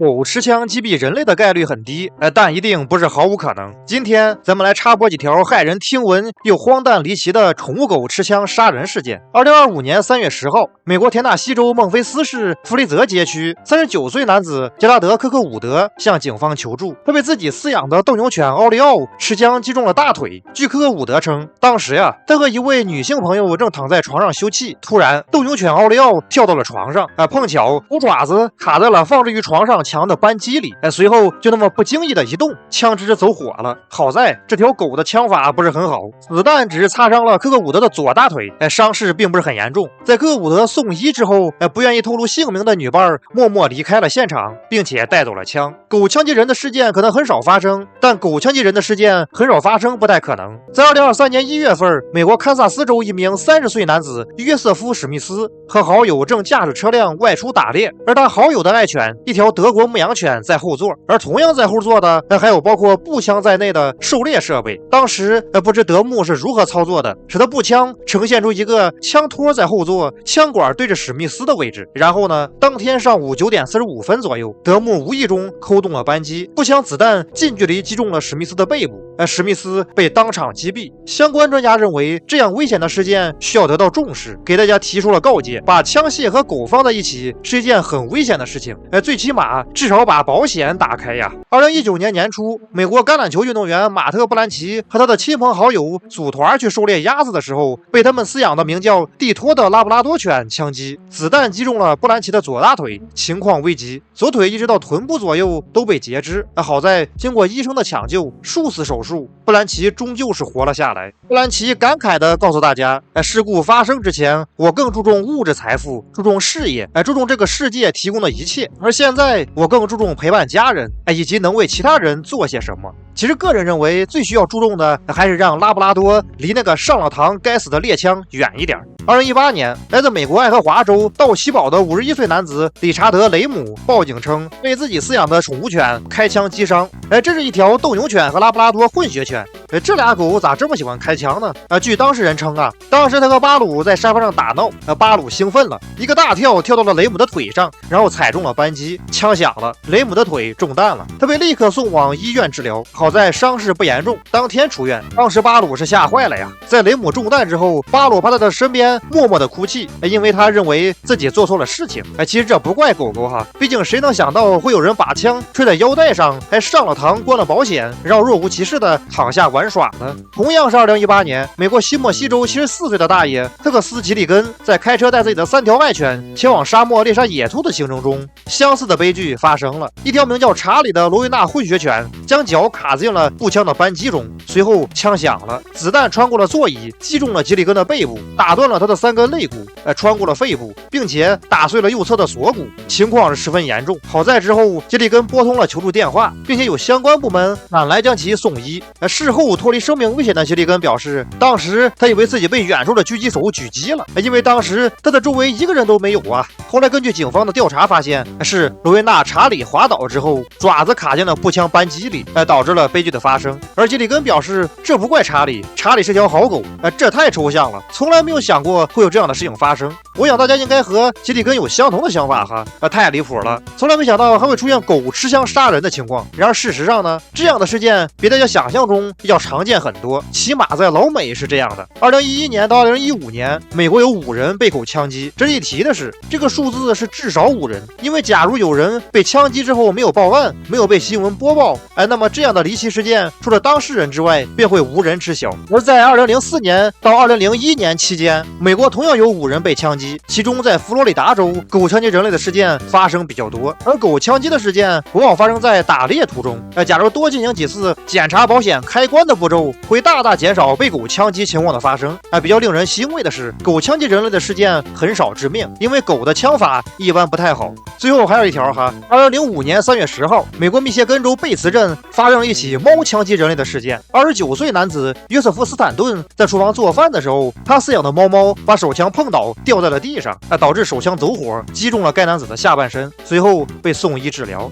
狗持枪击毙人类的概率很低，但一定不是毫无可能。今天咱们来插播几条骇人听闻又荒诞离奇的宠物狗持枪杀人事件。2025年3月10号，美国田纳西州孟菲斯市弗雷泽街区39岁男子杰拉德·科克伍德向警方求助，他被自己饲养的斗牛犬奥利奥持枪击中了大腿。据科克伍德称，当时他和一位女性朋友正躺在床上休憩，突然斗牛犬奥利奥跳到了床上，碰巧狗爪子卡在了放置于床上墙的扳机里，随后就那么不经意的一动，枪支走火了。好在这条狗的枪法不是很好，子弹只是擦伤了科克伍德的左大腿，伤势并不是很严重。在科克伍德送医之后，不愿意透露姓名的女伴默默离开了现场，并且带走了枪。狗枪击人的事件可能很少发生，但狗枪击人的事件很少发生不太可能。在2023年1月份，美国堪萨斯州一名30岁男子约瑟夫·史密斯和好友正驾驶车辆外出打猎，而他好友的爱犬一条德国牧羊犬在后座，而同样在后座的还有包括步枪在内的狩猎设备。当时不知德牧是如何操作的，使得步枪呈现出一个枪托在后座，枪管对着史密斯的位置。然后呢，当天上午9点45分左右，德牧无意中扣动了扳机，步枪子弹近距离击中了史密斯的背部，史密斯被当场击毙。相关专家认为，这样危险的事件需要得到重视，给大家提出了告诫：把枪械和狗放在一起是一件很危险的事情，最起码至少把保险打开呀。2019年年初，美国橄榄球运动员马特·布兰奇和他的亲朋好友组团去狩猎鸭子的时候，被他们饲养的名叫蒂托的拉布拉多犬枪击，子弹击中了布兰奇的左大腿，情况危急，左腿一直到臀部左右都被截肢。好在经过医生的抢救，数次手术，布兰奇终究是活了下来。布兰奇感慨地告诉大家，事故发生之前，我更注重物质财富，注重事业，注重这个世界提供的一切，而现在我更注重陪伴家人，以及能为其他人做些什么。其实个人认为，最需要注重的还是让拉布拉多离那个上了膛该死的猎枪远一点。2018年，来自美国爱荷华州道奇堡的51岁男子理查德·雷姆报警称，被自己饲养的宠物犬开枪击伤。这是一条斗牛犬和拉布拉多混血犬。这俩狗咋这么喜欢开枪呢？据当事人称当时他和巴鲁在沙发上打闹，巴鲁兴奋了，一个大跳跳到了雷姆的腿上，然后踩中了扳机，枪响了，雷姆的腿中弹了，他被立刻送往医院治疗，好在伤势不严重，当天出院。当时巴鲁是吓坏了呀，在雷姆中弹之后，巴鲁趴在他的身边默默的哭泣，因为他认为自己做错了事情。其实这不怪狗狗毕竟谁能想到会有人把枪吹在腰带上，还上了膛关了保险，然后若无其事的躺下玩耍呢？同样是2018年，美国西墨西州74岁的大爷特克斯·吉里根在开车带自己的3条外犬前往沙漠猎杀野兔的行程中，相似的悲剧发生了。一条名叫查理的罗威纳混血犬将脚卡进了步枪的扳机中，随后枪响了，子弹穿过了座椅，击中了吉里根的背部，打断了他的3根肋骨，穿过了肺部，并且打碎了右侧的锁骨，情况是十分严重。好在之后吉里根拨通了求助电话，并且有相关部门赶来将其送医。事后脱离生命危险的吉里根表示，当时他以为自己被远处的狙击手狙击了，因为当时他的周围一个人都没有后来根据警方的调查发现，是罗维纳查理滑倒之后，爪子卡进了步枪扳机里，导致了悲剧的发生。而吉里根表示，这不怪查理，查理是条好狗，这太抽象了，从来没有想过会有这样的事情发生。我想大家应该和吉里根有相同的想法太离谱了，从来没想到还会出现狗持枪杀人的情况。然而事实上呢，这样的事件比大家想象中要常见很多，起码在老美是这样的。2011年到2015年，美国有5人被狗枪击。值得一提的是，这个数字是至少5人，因为假如有人被枪击之后没有报案，没有被新闻播报，那么这样的离奇事件除了当事人之外便会无人知晓。而在2004年到2001年期间，美国同样有5人被枪击，其中在佛罗里达州，狗枪击人类的事件发生比较多，而狗枪击的事件往往发生在打猎途中。假如多进行几次检查保险开关的步骤，会大大减少被狗枪击情况的发生。比较令人欣慰的是，狗枪击人类的事件很少致命，因为狗的枪法一般不太好。最后还有一条2005年3月10号，美国密歇根州贝茨镇发生了一起猫枪击人类的事件。29岁男子约瑟夫·斯坦顿在厨房做饭的时候，他饲养的猫把手枪碰倒，掉在了地上，导致手枪走火，击中了该男子的下半身，随后被送医治疗。